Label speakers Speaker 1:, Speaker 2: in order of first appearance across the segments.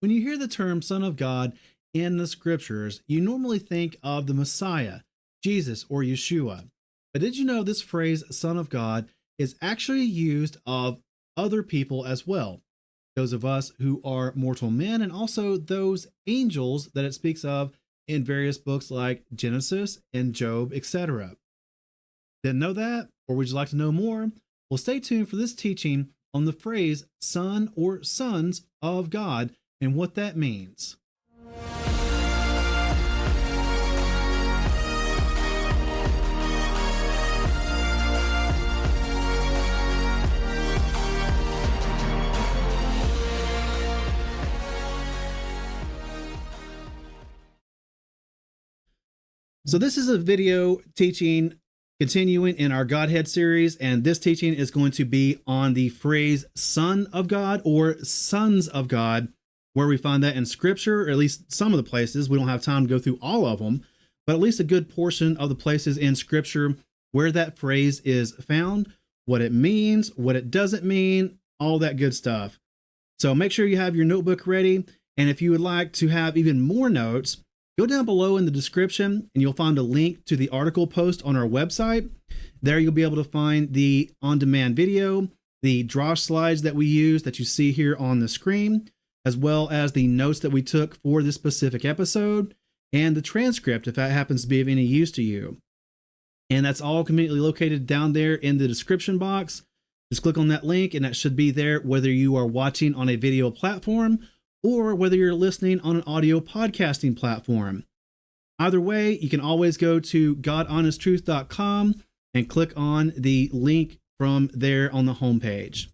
Speaker 1: When you hear the term Son of God in the scriptures, you normally think of the Messiah, Jesus, or Yeshua. But did you know this phrase, Son of God, is actually used of other people as well? Those of us who are mortal men, and also those angels that it speaks of in various books like Genesis and Job, etc. Didn't know that? Or would you like to know more? Well, stay tuned for this teaching on the phrase Son or Sons of God and what that means. So this is a video teaching continuing in our Godhead series, and this teaching is going to be on the phrase Son of God or Sons of God, where we find that in Scripture, or at least some of the places. We don't have time to go through all of them, but at least a good portion of the places in Scripture where that phrase is found, what it means, what it doesn't mean, all that good stuff. So make sure you have your notebook ready, and if you would like to have even more notes, go down below in the description and you'll find a link to the article post on our website. There you'll be able to find the on-demand video, the draw slides that we use that you see here on the screen, as well as the notes that we took for this specific episode, and the transcript if that happens to be of any use to you. And that's all conveniently located down there in the description box. Just click on that link and that should be there whether you are watching on a video platform or whether you're listening on an audio podcasting platform. Either way, you can always go to godhonesttruth.com and click on the link from there on the homepage.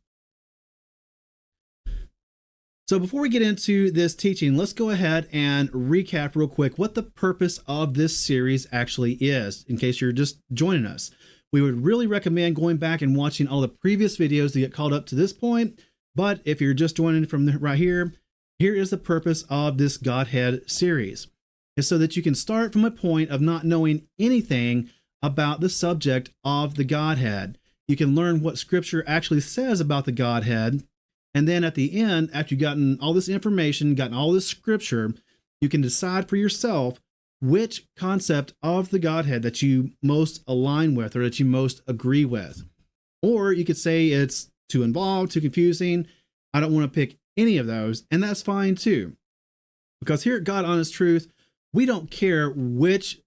Speaker 1: So before we get into this teaching, let's go ahead and recap real quick what the purpose of this series actually is, in case you're just joining us. We would really recommend going back and watching all the previous videos to get caught up to this point, but if you're just joining from right here, here is the purpose of this Godhead series. It's so that you can start from a point of not knowing anything about the subject of the Godhead. You can learn what Scripture actually says about the Godhead, and then at the end, after you've gotten all this information, gotten all this Scripture, you can decide for yourself which concept of the Godhead that you most align with or that you most agree with. Or you could say it's too involved, too confusing, I don't want to pick any of those, and that's fine too. Because here at God Honest Truth, we don't care which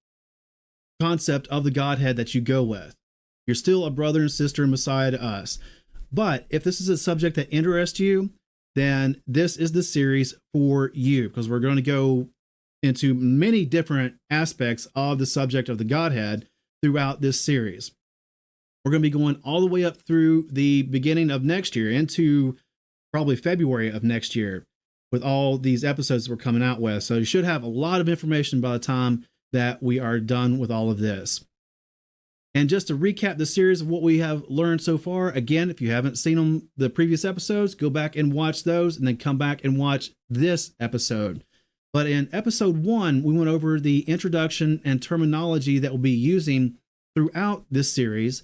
Speaker 1: concept of the Godhead that you go with. You're still a brother and sister and Messiah to us. But if this is a subject that interests you, then this is the series for you, because we're going to go into many different aspects of the subject of the Godhead throughout this series. We're going to be going all the way up through the beginning of next year into probably February of next year with all these episodes we're coming out with. So you should have a lot of information by the time that we are done with all of this. And just to recap the series of what we have learned so far, again, if you haven't seen the previous episodes, go back and watch those and then come back and watch this episode. But in episode 1, we went over the introduction and terminology that we'll be using throughout this series.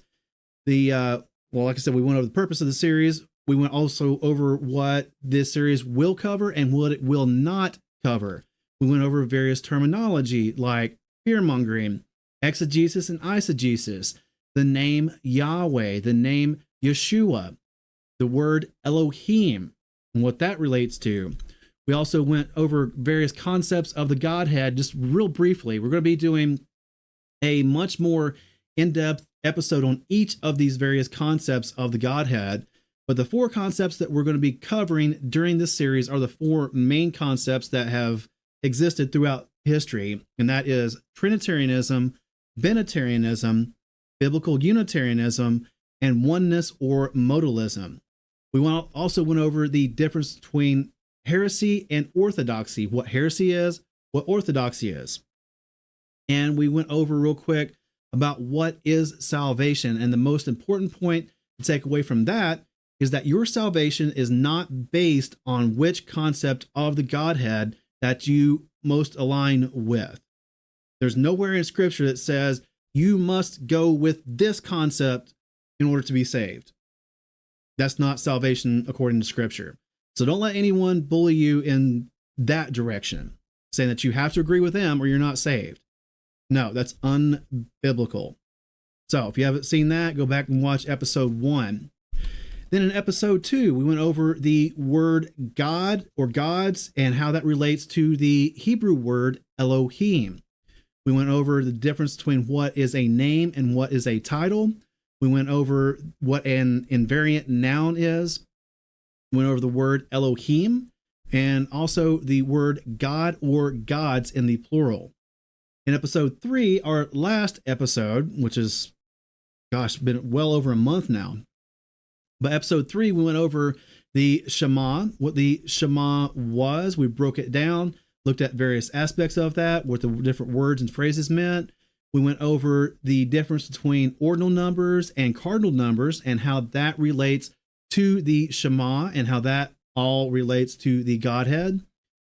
Speaker 1: Like I said, we went over the purpose of the series. We went also over what this series will cover and what it will not cover. We went over various terminology like fear-mongering, exegesis and eisegesis, the name Yahweh, the name Yeshua, the word Elohim, and what that relates to. We also went over various concepts of the Godhead just real briefly. We're going to be doing a much more in-depth episode on each of these various concepts of the Godhead. But the 4 concepts that we're going to be covering during this series are the 4 main concepts that have existed throughout history, and that is Trinitarianism, Binitarianism, Biblical Unitarianism, and oneness or modalism. We also went over the difference between heresy and orthodoxy, what heresy is, what orthodoxy is. And we went over real quick about what is salvation, and the most important point to take away from that is that your salvation is not based on which concept of the Godhead that you most align with. There's nowhere in Scripture that says you must go with this concept in order to be saved. That's not salvation according to Scripture. So don't let anyone bully you in that direction, saying that you have to agree with them or you're not saved. No, that's unbiblical. So if you haven't seen that, go back and watch episode 1. Then in episode 2, we went over the word God or gods and how that relates to the Hebrew word Elohim. We went over the difference between what is a name and what is a title. We went over what an invariant noun is. We went over the word Elohim and also the word God or gods in the plural. In episode 3, our last episode, which is, been well over a month now. But episode 3, we went over the Shema, what the Shema was. We broke it down, looked at various aspects of that, what the different words and phrases meant. We went over the difference between ordinal numbers and cardinal numbers and how that relates to the Shema and how that all relates to the Godhead.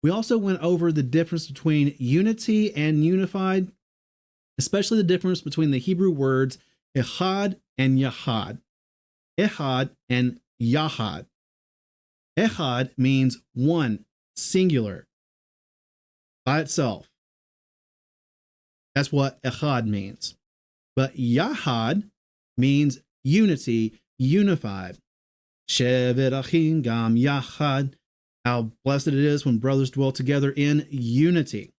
Speaker 1: We also went over the difference between unity and unified, especially the difference between the Hebrew words Echad and Yahad. Echad and Yahad. Echad means one, singular, by itself. That's what Echad means. But Yahad means unity, unified. Shevet Achim Gam Yahad. How blessed it is when brothers dwell together in unity.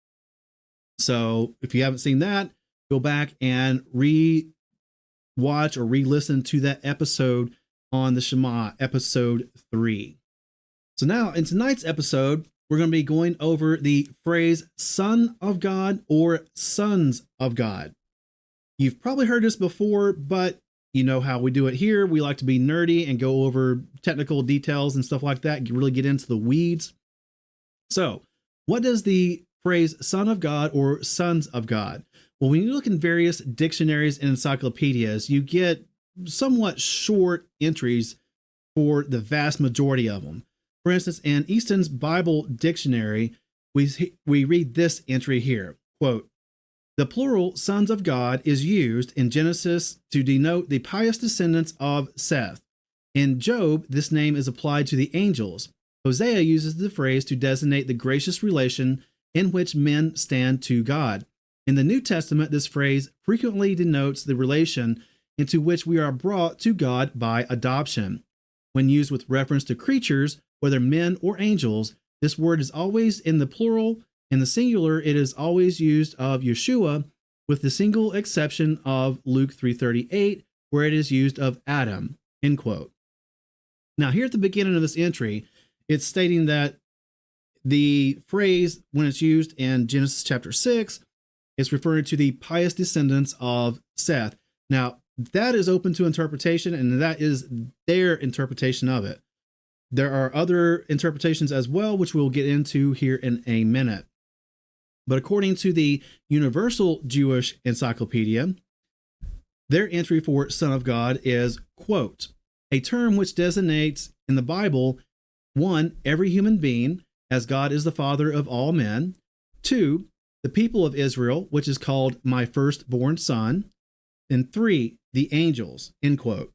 Speaker 1: So if you haven't seen that, go back and re-watch or re-listen to that episode on the Shema, episode 3. So now in tonight's episode, we're going to be going over the phrase Son of God or Sons of God. You've probably heard this before, but you know how we do it here. We like to be nerdy and go over technical details and stuff like that, really get into the weeds. So what does the phrase Son of God or Sons of God? Well, when you look in various dictionaries and encyclopedias, you get somewhat short entries for the vast majority of them. For instance, in Easton's Bible Dictionary, we read this entry here, quote, "The plural sons of God is used in Genesis to denote the pious descendants of Seth. In Job, this name is applied to the angels. Hosea uses the phrase to designate the gracious relation in which men stand to God. In the New Testament, this phrase frequently denotes the relation into which we are brought to God by adoption. When used with reference to creatures, whether men or angels, this word is always in the plural. In the singular, it is always used of Yeshua, with the single exception of Luke 3:38, where it is used of Adam," end quote. Now, here at the beginning of this entry, it's stating that the phrase, when it's used in Genesis chapter 6, is referring to the pious descendants of Seth. Now, that is open to interpretation, and that is their interpretation of it. There are other interpretations as well, which we'll get into here in a minute. But according to the Universal Jewish Encyclopedia, their entry for Son of God is, quote, "A term which designates in the Bible, 1, every human being, as God is the Father of all men; 2, the people of Israel, which is called my firstborn son; and 3, the angels," end quote.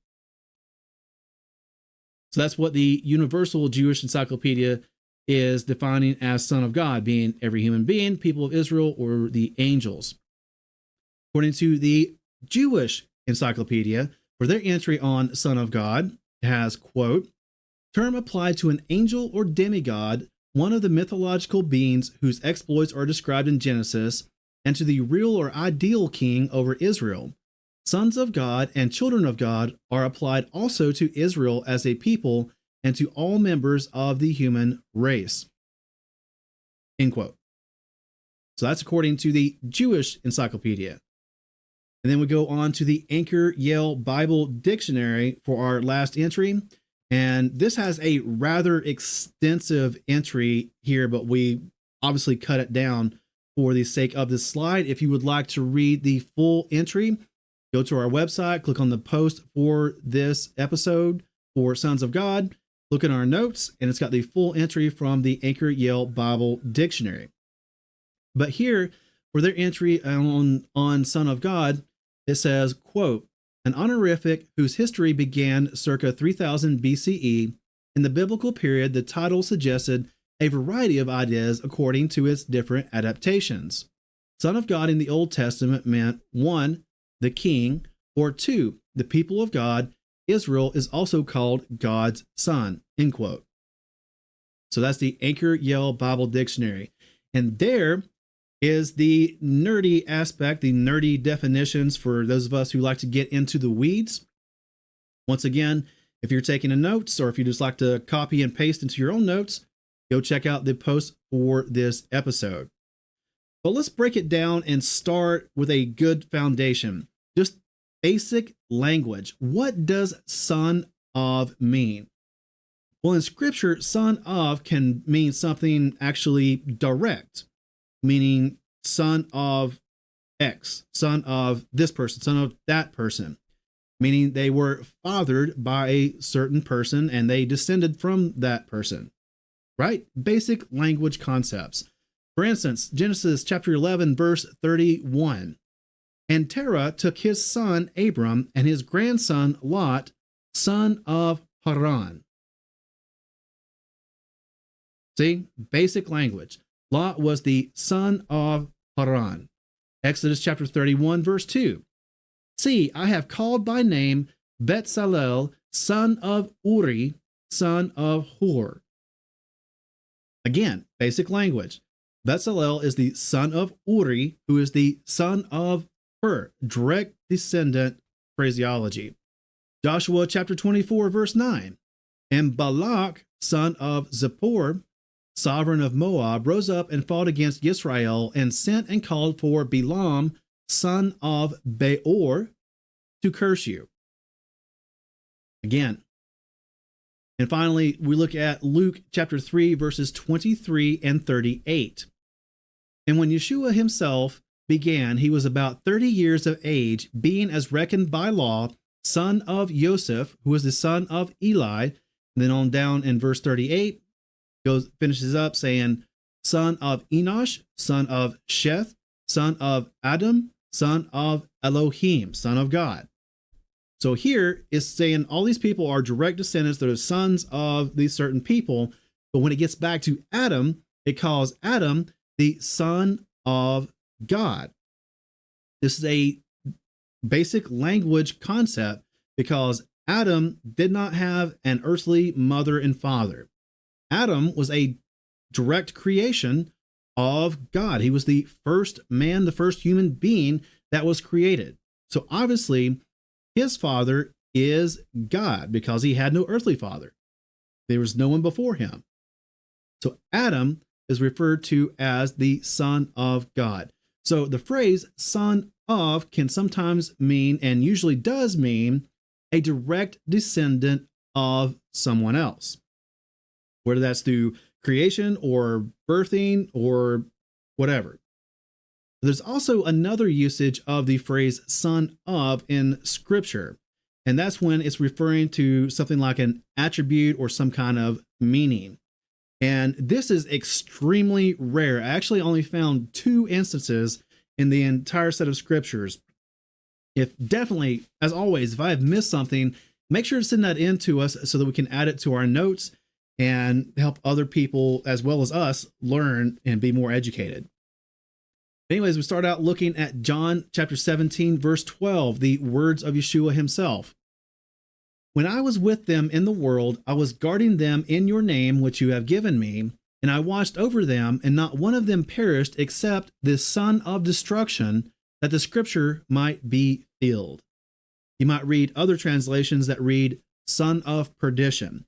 Speaker 1: So that's what the Universal Jewish Encyclopedia is defining as Son of God, being every human being, people of Israel, or the angels. According to the Jewish Encyclopedia, for their entry on Son of God, has, quote, "Term applied to an angel or demigod, one of the mythological beings whose exploits are described in Genesis, and to the real or ideal king over Israel. Sons of God and children of God are applied also to Israel as a people and to all members of the human race," end quote. So that's according to the Jewish Encyclopedia. And then we go on to the Anchor Yale Bible Dictionary for our last entry. And this has a rather extensive entry here, but we obviously cut it down for the sake of this slide. If you would like to read the full entry, go to our website, click on the post for this episode for Sons of God, look at our notes, and it's got the full entry from the Anchor Yale Bible Dictionary. But here, for their entry on Son of God, it says, quote, "An honorific whose history began circa 3000 BCE. In the biblical period, the title suggested a variety of ideas according to its different adaptations. Son of God in the Old Testament meant 1, the king, or 2, the people of God. Israel is also called God's son, end quote. So that's the Anchor Yale Bible Dictionary. And there is the nerdy aspect, the nerdy definitions for those of us who like to get into the weeds. Once again, if you're taking notes or if you just like to copy and paste into your own notes, go check out the post for this episode. But let's break it down and start with a good foundation. Just basic language. What does son of mean? Well, in Scripture, son of can mean something actually direct, meaning son of X, son of this person, son of that person, meaning they were fathered by a certain person and they descended from that person, right? Basic language concepts. For instance, Genesis chapter 11, verse 31. And Terah took his son Abram and his grandson Lot, son of Haran. See, basic language. Lot was the son of Haran. Exodus chapter 31, verse 2. See, I have called by name Betzalel, son of Uri, son of Hur. Again, basic language. Betzalel is the son of Uri, who is the son of Hur. Direct descendant phraseology. Joshua chapter 24, verse 9. And Balak, son of Zippor, sovereign of Moab, rose up and fought against Israel and sent and called for Balaam, son of Beor, to curse you. Again. And finally, we look at Luke chapter 3, verses 23 and 38. And when Yeshua himself began, he was about 30 years of age, being as reckoned by law, son of Joseph, who was the son of Eli. And then on down in verse 38, finishes up saying, son of Enosh, son of Sheth, son of Adam, son of Elohim, son of God. So here is saying all these people are direct descendants, that are sons of these certain people. But when it gets back to Adam, it calls Adam the son of God. This is a basic language concept because Adam did not have an earthly mother and father. Adam was a direct creation of God. He was the first man, the first human being that was created. So obviously, his father is God because he had no earthly father. There was no one before him. So Adam is referred to as the son of God. So the phrase son of can sometimes mean, and usually does mean, a direct descendant of someone else, whether that's through creation or birthing or whatever. There's also another usage of the phrase son of in Scripture, and that's when it's referring to something like an attribute or some kind of meaning. And this is extremely rare. I actually only found 2 instances in the entire set of scriptures. If definitely, as always, if I have missed something, make sure to send that in to us so that we can add it to our notes and help other people as well as us learn and be more educated. Anyways, we start out looking at John chapter 17, verse 12, the words of Yeshua himself. When I was with them in the world, I was guarding them in your name, which you have given me, and I watched over them, and not one of them perished except this son of destruction, that the scripture might be filled. You might read other translations that read son of perdition.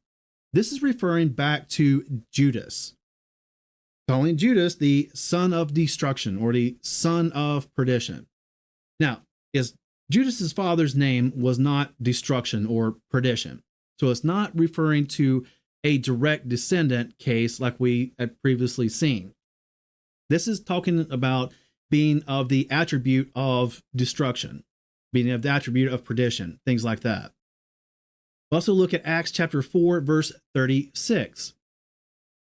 Speaker 1: This is referring back to Judas, calling Judas the son of destruction or the son of perdition. Now, Judas's father's name was not destruction or perdition, so it's not referring to a direct descendant case like we had previously seen. This is talking about being of the attribute of destruction, being of the attribute of perdition, things like that. Also look at Acts chapter 4, verse 36.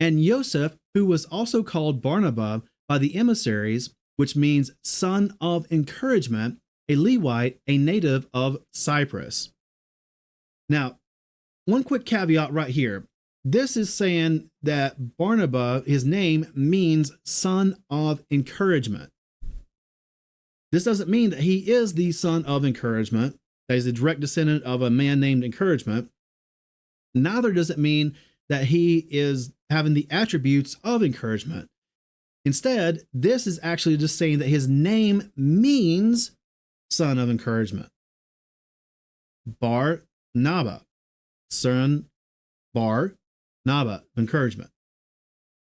Speaker 1: And Joseph, who was also called Barnabas by the emissaries, which means son of encouragement, a Levite, a native of Cyprus. Now, one quick caveat right here. this is saying that Barnabas, his name means son of encouragement. This doesn't mean that he is the son of encouragement, that he's a direct descendant of a man named Encouragement. Neither does it mean that he is having the attributes of encouragement. Instead, this is actually just saying that his name means son of encouragement. Bar Naba, son Bar Naba, encouragement.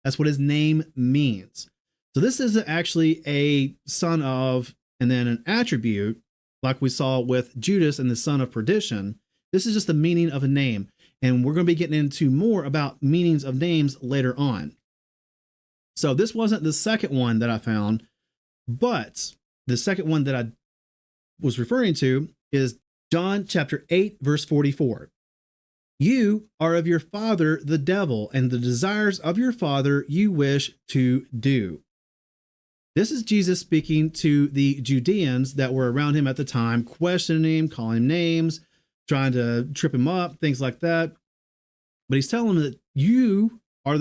Speaker 1: That's what his name means. So this isn't actually a son of and then an attribute like we saw with Judas and the son of perdition. This is just the meaning of a name. And we're going to be getting into more about meanings of names later on. So this wasn't the second one that I found, but the second one that I was referring to is John chapter 8, verse 44. You are of your father, the devil, and the desires of your father you wish to do. This is Jesus speaking to the Judeans that were around him at the time, questioning him, calling him names, trying to trip him up, things like that. But he's telling them that you are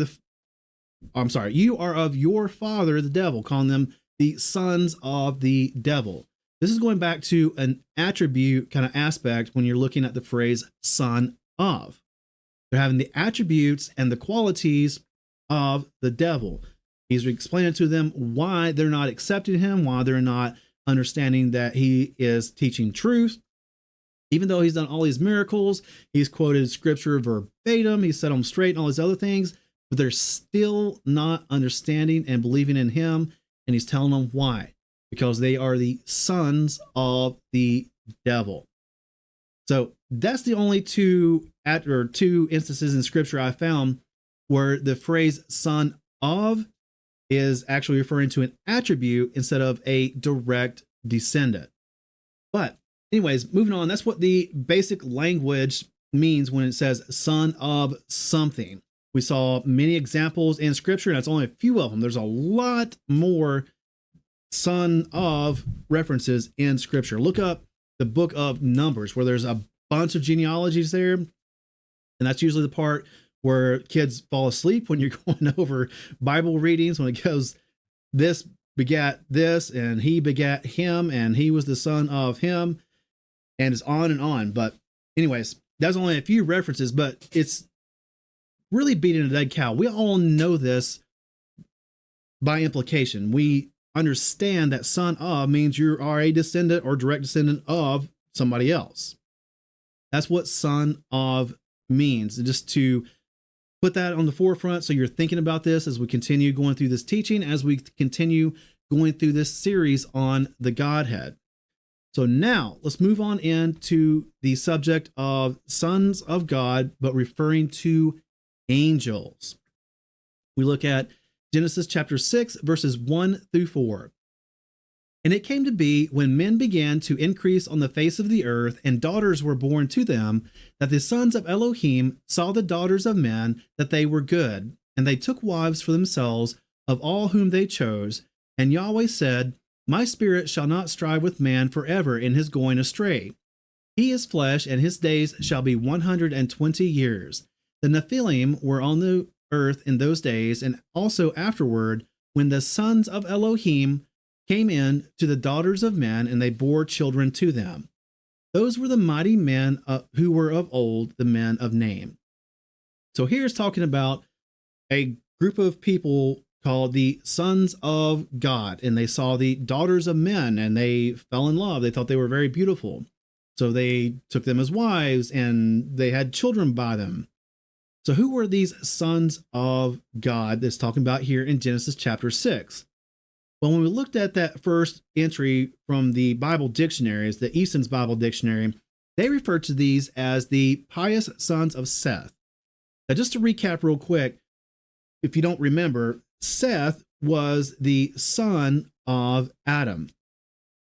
Speaker 1: of your father, the devil, calling them the sons of the devil. This is going back to an attribute kind of aspect when you're looking at the phrase son of. They're having the attributes and the qualities of the devil. He's explaining to them why they're not accepting him, why they're not understanding that he is teaching truth. Even though he's done all these miracles, he's quoted scripture verbatim, he set them straight and all these other things, but they're still not understanding and believing in him. And he's telling them why. Because they are the sons of the devil. So that's the only two instances in scripture I found where the phrase son of is actually referring to an attribute instead of a direct descendant. But anyways, moving on, that's what the basic language means when it says son of something. We saw many examples in scripture, and that's only a few of them. There's a lot more son of references in scripture. Look up the book of Numbers, where there's a bunch of genealogies there. And that's usually the part where kids fall asleep when you're going over Bible readings, when it goes, this begat this, and he begat him, and he was the son of him, and it's on and on. But anyways, that's only a few references, but it's really beating a dead cow. We all know this by implication. We understand that son of means you are a descendant or direct descendant of somebody else. That's what son of means. And just to put that on the forefront so you're thinking about this as we continue going through this teaching, as we continue going through this series on the Godhead. So now let's move on into the subject of sons of God, but referring to angels. We look at Genesis chapter 6, verses 1 through 4. And it came to be, when men began to increase on the face of the earth, and daughters were born to them, that the sons of Elohim saw the daughters of men, that they were good, and they took wives for themselves of all whom they chose. And Yahuweh said, My spirit shall not strive with man forever in his going astray. He is flesh, and his days shall be 120 years. The Nephilim were on the earth in those days, and also afterward, when the sons of Elohim came in to the daughters of men, and they bore children to them. Those were the mighty men who were of old, the men of name. So here's talking about a group of people called the sons of God, and they saw the daughters of men, and they fell in love. They thought they were very beautiful. So they took them as wives, and they had children by them. So who were these sons of God that's talking about here in Genesis chapter 6? Well, when we looked at that first entry from the Bible dictionaries, the Easton's Bible Dictionary, they referred to these as the pious sons of Seth. Now, just to recap real quick, if you don't remember, Seth was the son of Adam,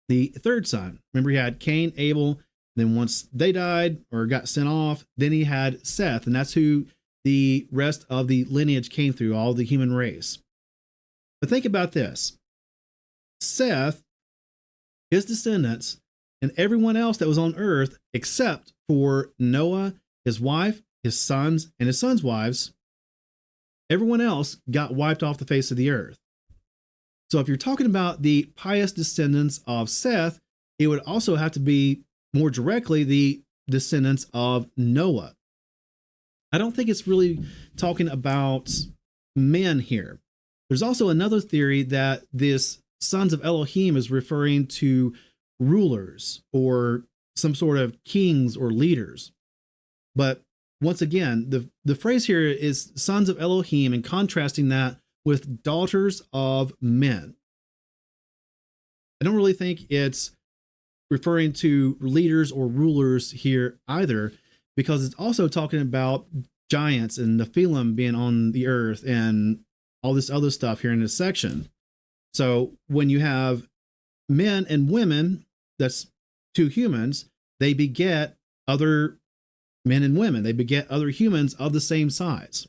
Speaker 1: the third son. Remember, he had Cain, Abel, then once they died or got sent off, then he had Seth, and that's who the rest of the lineage came through, all the human race. But think about this. Seth, his descendants, and everyone else that was on earth, except for Noah, his wife, his sons and his sons' wives. Everyone else got wiped off the face of the earth. So if you're talking about the pious descendants of Seth, it would also have to be more directly the descendants of Noah. I don't think it's really talking about men here. There's also another theory that this sons of Elohim is referring to rulers or some sort of kings or leaders. But once again, the phrase here is sons of Elohim, and contrasting that with daughters of men. I don't really think it's referring to leaders or rulers here either, because it's also talking about giants and Nephilim being on the earth and all this other stuff here in this section. So when you have men and women, that's two humans, they beget other men and women. They beget other humans of the same size.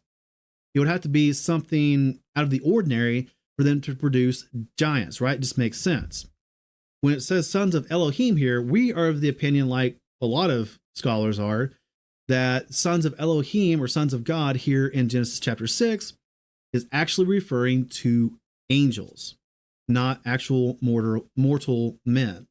Speaker 1: It would have to be something out of the ordinary for them to produce giants, right? It just makes sense. When it says sons of Elohim here, we are of the opinion, like a lot of scholars are, that sons of Elohim or sons of God here in Genesis chapter 6 is actually referring to angels, not actual mortal men.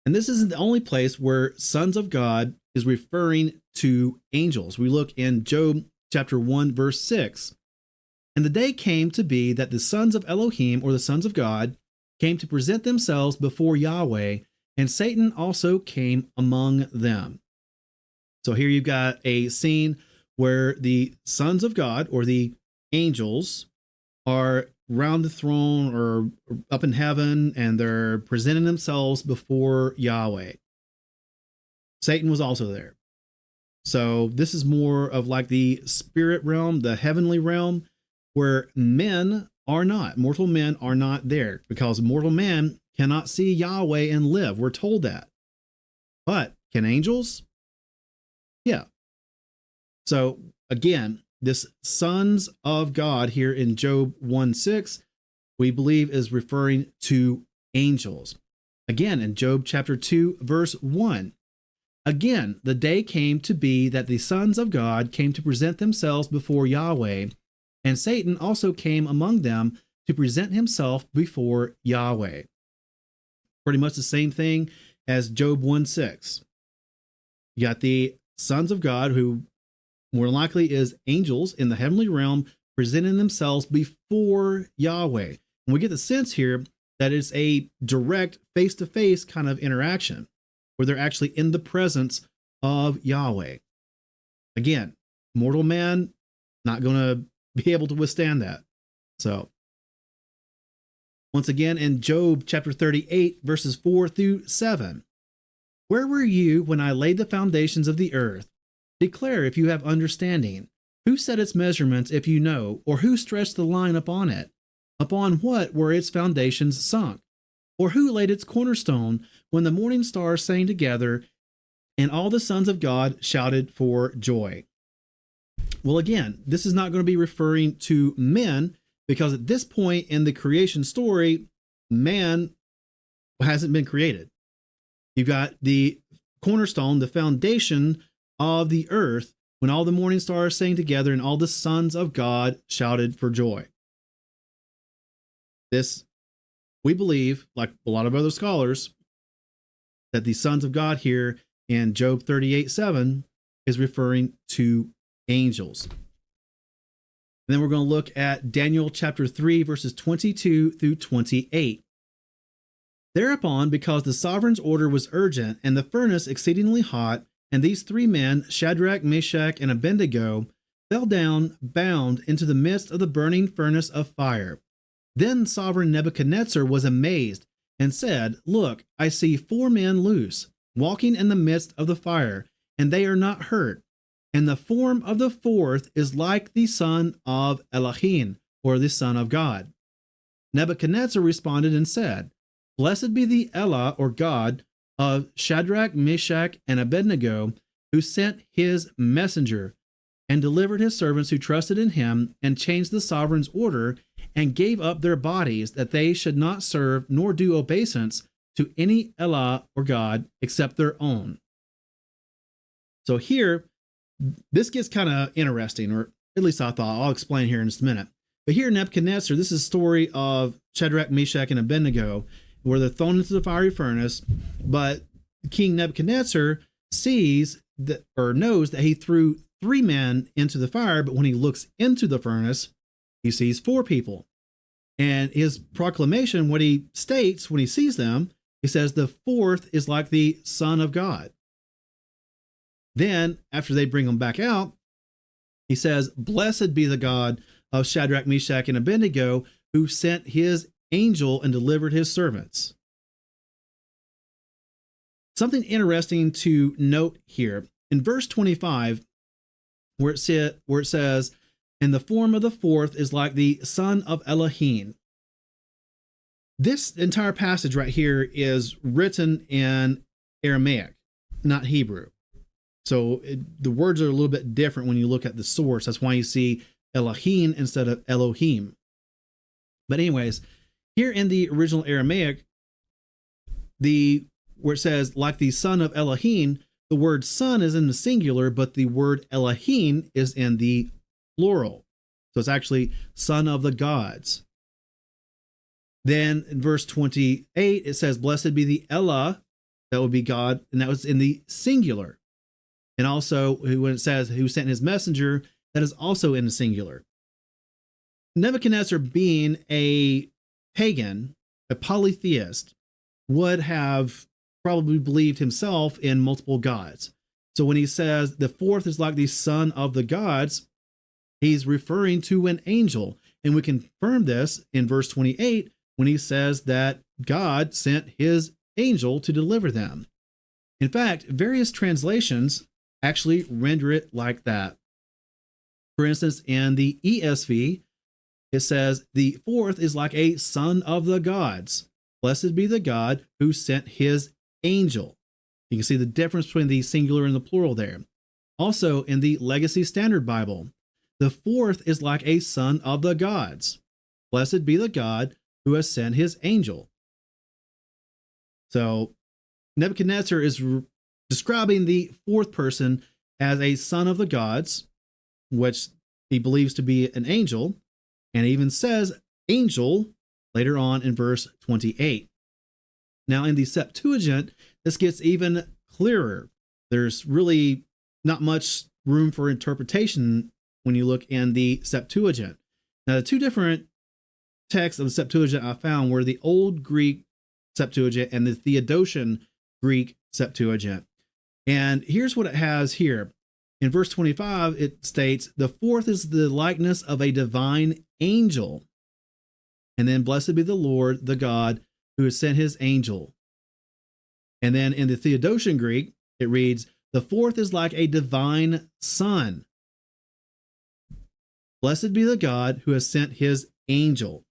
Speaker 1: And this isn't the only place where sons of God is referring to angels. We look in Job chapter 1, verse 6. And the day came to be that the sons of Elohim, or the sons of God, came to present themselves before Yahweh, and Satan also came among them. So here you've got a scene where the sons of God, or the angels, are round the throne or up in heaven, and they're presenting themselves before Yahweh. Satan was also there. So this is more of like the spirit realm, the heavenly realm, where men are not, mortal men are not there, because mortal man cannot see Yahweh and live. We're told that. But can angels? Yeah. So again, this sons of God here in Job 1:6, we believe is referring to angels. Again, in Job chapter 2, verse 1. Again, the day came to be that the sons of God came to present themselves before Yahweh, and Satan also came among them to present himself before Yahweh. Pretty much the same thing as Job 1:6. You got the sons of God, who more likely is angels in the heavenly realm, presenting themselves before Yahweh. And we get the sense here that it's a direct face-to-face kind of interaction, where they're actually in the presence of Yahweh. Again, mortal man not going to be able to withstand that. So, once again, in Job chapter 38, verses 4 through 7. Where were you when I laid the foundations of the earth? Declare if you have understanding. Who set its measurements if you know, or who stretched the line upon it? Upon what were its foundations sunk? Or who laid its cornerstone when the morning stars sang together and all the sons of God shouted for joy? Well, again, this is not going to be referring to men, because at this point in the creation story, man hasn't been created. You've got the cornerstone, the foundation of the earth, when all the morning stars sang together and all the sons of God shouted for joy. This, we believe, like a lot of other scholars, that the sons of God here in Job 38:7 is referring to angels. And then we're going to look at Daniel chapter 3, verses 22 through 28. Thereupon, because the sovereign's order was urgent and the furnace exceedingly hot, and these three men, Shadrach, Meshach, and Abednego, fell down bound into the midst of the burning furnace of fire. Then sovereign Nebuchadnezzar was amazed and said, Look, I see four men loose, walking in the midst of the fire, and they are not hurt. And the form of the fourth is like the son of Elohim, or the son of God. Nebuchadnezzar responded and said, Blessed be the Elah, or God, of Shadrach, Meshach, and Abednego, who sent his messenger, and delivered his servants who trusted in him, and changed the sovereign's order, and gave up their bodies, that they should not serve nor do obeisance to any Elah or God except their own. So here, this gets kind of interesting, or at least I thought. I'll explain here in just a minute. But here, Nebuchadnezzar, this is a story of Shadrach, Meshach, and Abednego, where they're thrown into the fiery furnace. But King Nebuchadnezzar sees that, or knows that he threw 3 men into the fire, but when he looks into the furnace, he sees 4 people. And his proclamation, what he states when he sees them, he says, the 4th is like the Son of God. Then, after they bring him back out, he says, blessed be the God of Shadrach, Meshach, and Abednego, who sent his angel and delivered his servants. Something interesting to note here, in verse 25, where it says, and the form of the 4th is like the son of Elohim. This entire passage right here is written in Aramaic, not Hebrew. So the words are a little bit different when you look at the source. That's why you see Elohim instead of Elohim. But anyways, here in the original Aramaic, where it says, like the son of Elohim, the word son is in the singular, but the word Elohim is in the plural. So it's actually son of the gods. Then in verse 28, it says, blessed be the Elah, that would be God, and that was in the singular. And also, when it says, who sent his messenger, that is also in the singular. Nebuchadnezzar, being a pagan, a polytheist, would have probably believed himself in multiple gods. So when he says the 4th is like the son of the gods, he's referring to an angel. And we confirm this in verse 28 when he says that God sent his angel to deliver them. In fact, various translations actually render it like that. For instance, in the ESV, it says, the 4th is like a son of the gods. Blessed be the God who sent his angel. You can see the difference between the singular and the plural there. Also, in the Legacy Standard Bible, the 4th is like a son of the gods. Blessed be the God who has sent his angel. So Nebuchadnezzar is describing the 4th person as a son of the gods, which he believes to be an angel, and even says angel later on in verse 28. Now in the Septuagint, this gets even clearer. There's really not much room for interpretation when you look in the Septuagint. Now the 2 different texts of the Septuagint I found were the Old Greek Septuagint and the Theodotian Greek Septuagint. And here's what it has here. In verse 25, it states, the 4th is the likeness of a divine angel. And then, blessed be the Lord, the God, who has sent his angel. And then in the Theodotian Greek, it reads, the 4th is like a divine son. Blessed be the God who has sent his angel.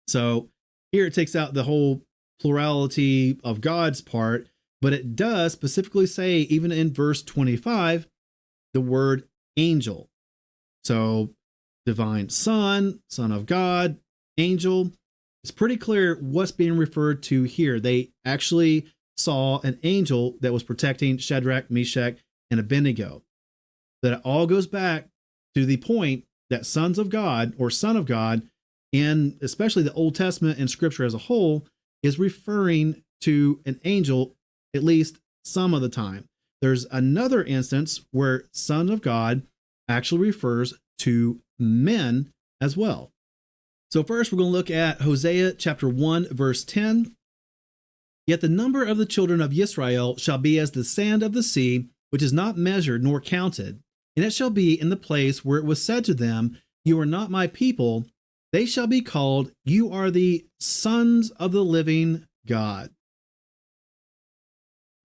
Speaker 1: So here it takes out the whole plurality of God's part, but it does specifically say, even in verse 25, the word angel. So divine son, son of God, angel. It's pretty clear what's being referred to here. They actually saw an angel that was protecting Shadrach, Meshach, and Abednego. That it all goes back to the point that sons of God or son of God, in especially the Old Testament and Scripture as a whole, is referring to an angel at least some of the time. There's another instance where son of God actually refers to men as well. So first we're going to look at Hosea chapter 1 verse 10. Yet the number of the children of Israel shall be as the sand of the sea, which is not measured nor counted. And it shall be in the place where it was said to them, you are not my people. They shall be called, you are the sons of the living God.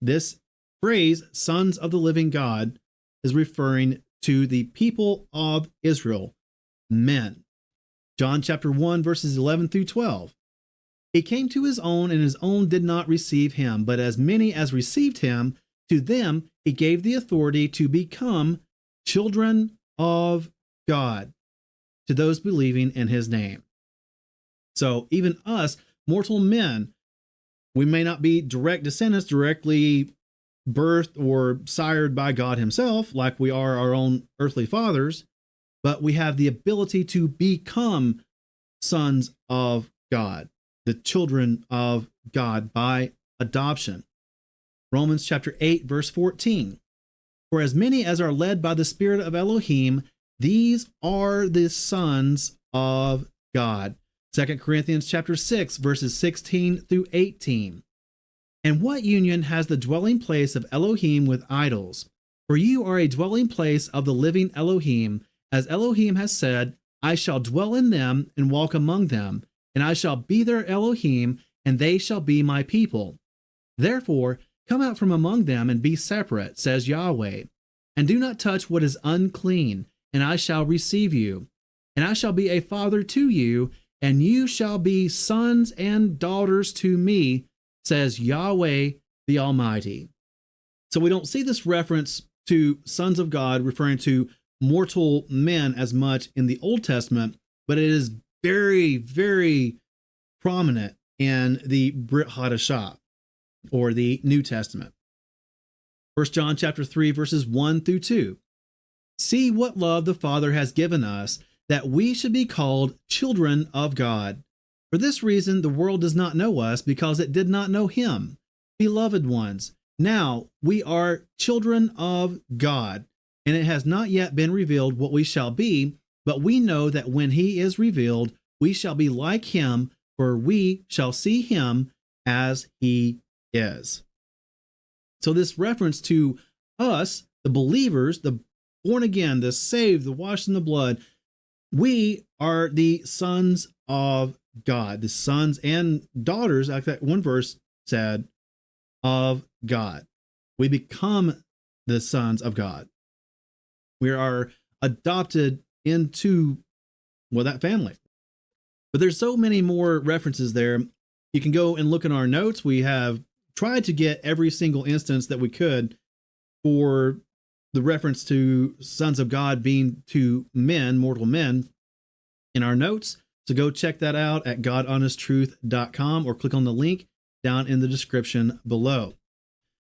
Speaker 1: This phrase, sons of the living God, is referring to the people of Israel, men. John chapter 1, verses 11 through 12. He came to his own, and his own did not receive him. But as many as received him, to them he gave the authority to become children of God, to those believing in his name. So even us, mortal men, we may not be direct descendants directly birthed or sired by God himself, like we are our own earthly fathers, but we have the ability to become sons of God, the children of God by adoption. Romans chapter 8, verse 14. For as many as are led by the Spirit of Elohim, these are the sons of God. 2 Corinthians chapter 6, verses 16 through 18. And what union has the dwelling place of Elohim with idols? For you are a dwelling place of the living Elohim, as Elohim has said, I shall dwell in them and walk among them, and I shall be their Elohim, and they shall be my people. Therefore, come out from among them and be separate, says Yahuweh, and do not touch what is unclean, and I shall receive you. And I shall be a father to you, and you shall be sons and daughters to me, says Yahweh the Almighty. So we don't see this reference to sons of God referring to mortal men as much in the Old Testament, but it is very, very prominent in the Brit Hadashah, or the New Testament. 1 John chapter 3, verses 1 through 2. See what love the Father has given us, that we should be called children of God. For this reason, the world does not know us, because it did not know him. Beloved ones, now we are children of God, and it has not yet been revealed what we shall be, but we know that when he is revealed, we shall be like him, for we shall see him as he is. So this reference to us, the believers, the born again, the saved, the washed in the blood, we are the sons of God, the sons and daughters, like that one verse said, of God. We become the sons of God. We are adopted into, well, that family. But there's so many more references there. You can go and look in our notes. We have tried to get every single instance that we could for the reference to sons of God being to men, mortal men, in our notes. So go check that out at godhonesttruth.com or click on the link down in the description below.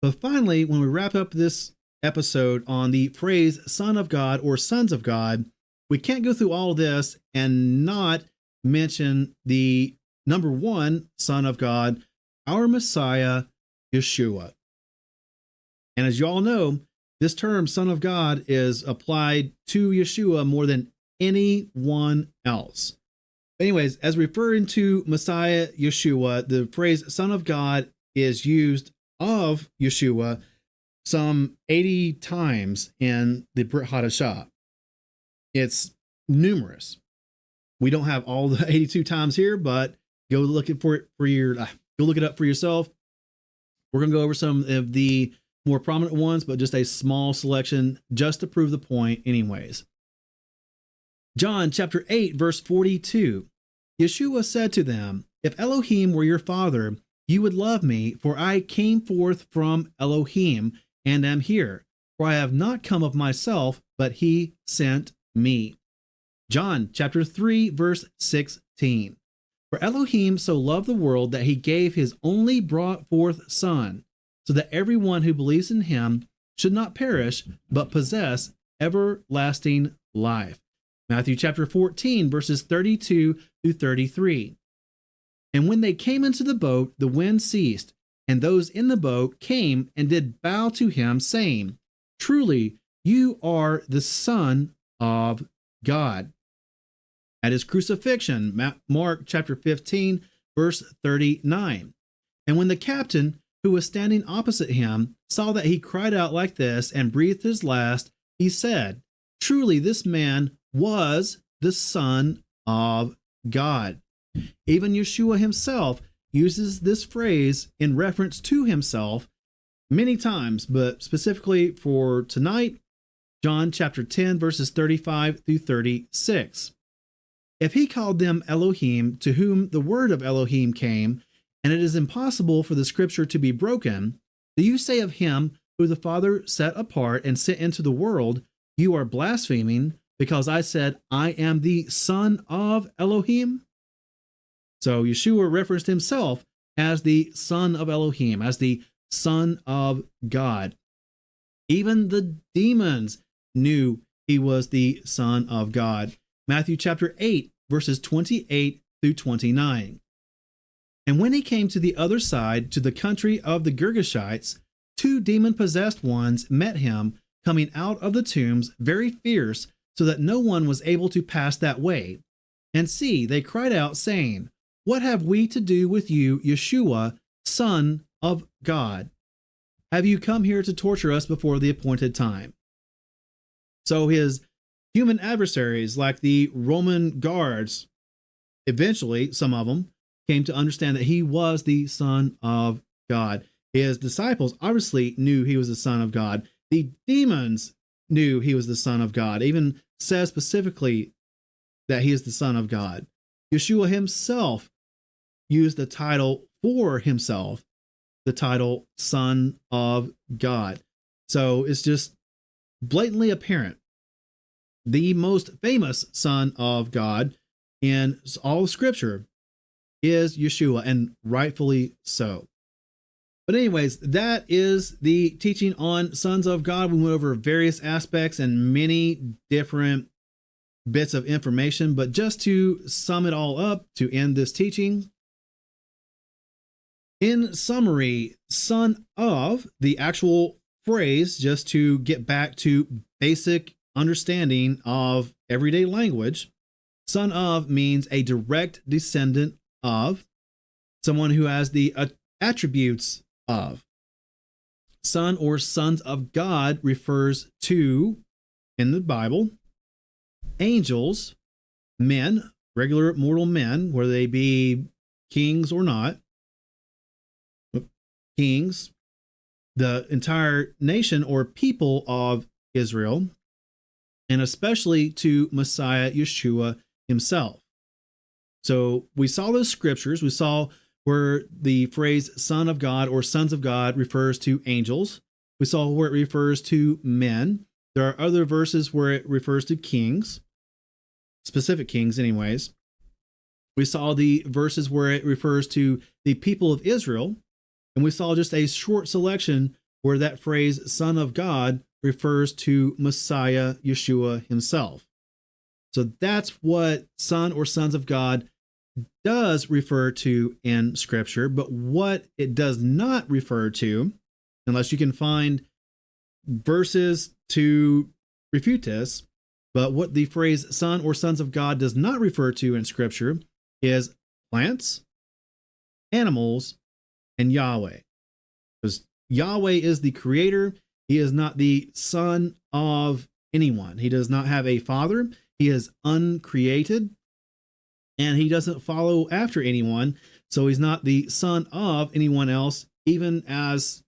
Speaker 1: But finally, when we wrap up this episode on the phrase son of God or sons of God, we can't go through all of this and not mention the number one son of God, our Messiah, Yeshua. And as you all know, this term son of God is applied to Yeshua more than anyone else. Anyways, as referring to Messiah Yeshua, the phrase son of God is used of Yeshua some 80 times in the Brit Hadashah. It's numerous. We don't have all the 82 times here, but go look it for your go look it up for yourself. We're going to go over some of the more prominent ones, but just a small selection just to prove the point anyways. John chapter 8, verse 42. Yeshua said to them, if Elohim were your father, you would love me, for I came forth from Elohim and am here. For I have not come of myself, but he sent me. John chapter 3, verse 16. For Elohim so loved the world that he gave his only brought forth Son, so that everyone who believes in him should not perish, but possess everlasting life. Matthew chapter 14, verses 32 through 33. And when they came into the boat, the wind ceased, and those in the boat came and did bow to him, saying, truly, you are the Son of God. At his crucifixion, Mark chapter 15, verse 39. And when the captain, who was standing opposite him, saw that he cried out like this and breathed his last, he said, truly, this man was the Son of God. Even Yeshua himself uses this phrase in reference to himself many times, but specifically for tonight, John chapter 10, verses 35 through 36. If he called them Elohim, to whom the word of Elohim came, and it is impossible for the scripture to be broken, do you say of him who the Father set apart and sent into the world, you are blaspheming, because I said, I am the Son of Elohim? So Yeshua referenced himself as the Son of Elohim, as the Son of God. Even the demons knew he was the Son of God. Matthew chapter 8, verses 28 through 29. And when he came to the other side, to the country of the Girgashites, 2 demon-possessed ones met him, coming out of the tombs, very fierce, so that no one was able to pass that way. And see, they cried out, saying, What have we to do with you, Yeshua, Son of God? Have you come here to torture us before the appointed time? So his human adversaries, like the Roman guards, eventually, some of them, came to understand that he was the Son of God. His disciples obviously knew he was the Son of God. The demons knew he was the Son of God, even says specifically that he is the Son of God. Yeshua himself used the title for himself, the title Son of God. So it's just blatantly apparent. The most famous Son of God in all of Scripture is Yeshua, and rightfully so. But anyways, that is the teaching on sons of God. We went over various aspects and many different bits of information, but just to sum it all up, to end this teaching, in summary, son of, the actual phrase, just to get back to basic understanding of everyday language, son of means a direct descendant of, someone who has the attributes of. Son or sons of God refers to, in the Bible, angels, men, regular mortal men, whether they be kings or not, kings, the entire nation or people of Israel, and especially to Messiah Yeshua himself. So we saw those scriptures. We saw where the phrase son of God or sons of God refers to angels. We saw where it refers to men. There are other verses where it refers to kings, specific kings anyways. We saw the verses where it refers to the people of Israel. And we saw just a short selection where that phrase son of God refers to Messiah Yeshua himself. So that's what son or sons of God does refer to in Scripture, but what it does not refer to, unless you can find verses to refute this, but what the phrase son or sons of God does not refer to in Scripture is plants, animals, and Yahweh. Because Yahweh is the creator. He is not the son of anyone. He does not have a father. He is uncreated. And he doesn't follow after anyone, so he's not the son of anyone else, even as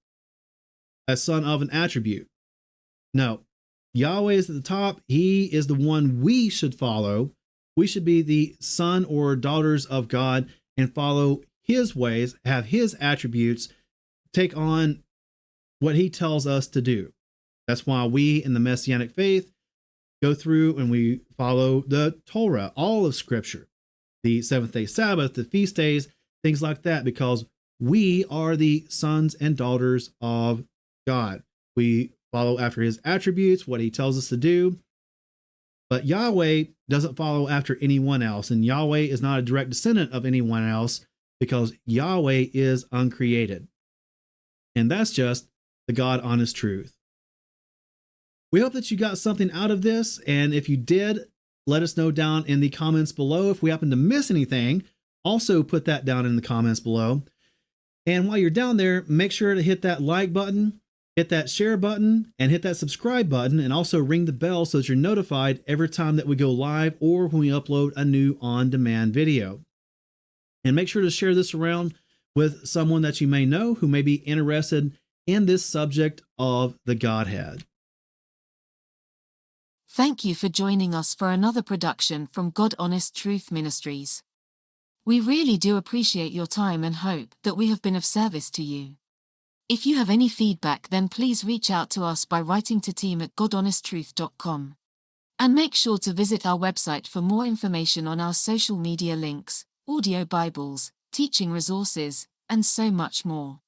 Speaker 1: a son of an attribute. No, Yahweh is at the top. He is the one we should follow. We should be the son or daughters of God and follow his ways, have his attributes, take on what he tells us to do. That's why we in the Messianic faith go through and we follow the Torah, all of Scripture. The seventh-day Sabbath, the feast days, things like that, because we are the sons and daughters of God. We follow after his attributes, what he tells us to do. But Yahweh doesn't follow after anyone else, and Yahweh is not a direct descendant of anyone else because Yahweh is uncreated. And that's just the God honest truth. We hope that you got something out of this, and if you did, let us know down in the comments below. If we happen to miss anything, also put that down in the comments below. And while you're down there, make sure to hit that like button, hit that share button, and hit that subscribe button, and also ring the bell so that you're notified every time that we go live or when we upload a new on-demand video. And make sure to share this around with someone that you may know who may be interested in this subject of the Godhead.
Speaker 2: Thank you for joining us for another production from God Honest Truth Ministries. We really do appreciate your time and hope that we have been of service to you. If you have any feedback, then please reach out to us by writing to team@godhonesttruth.com. And make sure to visit our website for more information on our social media links, audio Bibles, teaching resources, and so much more.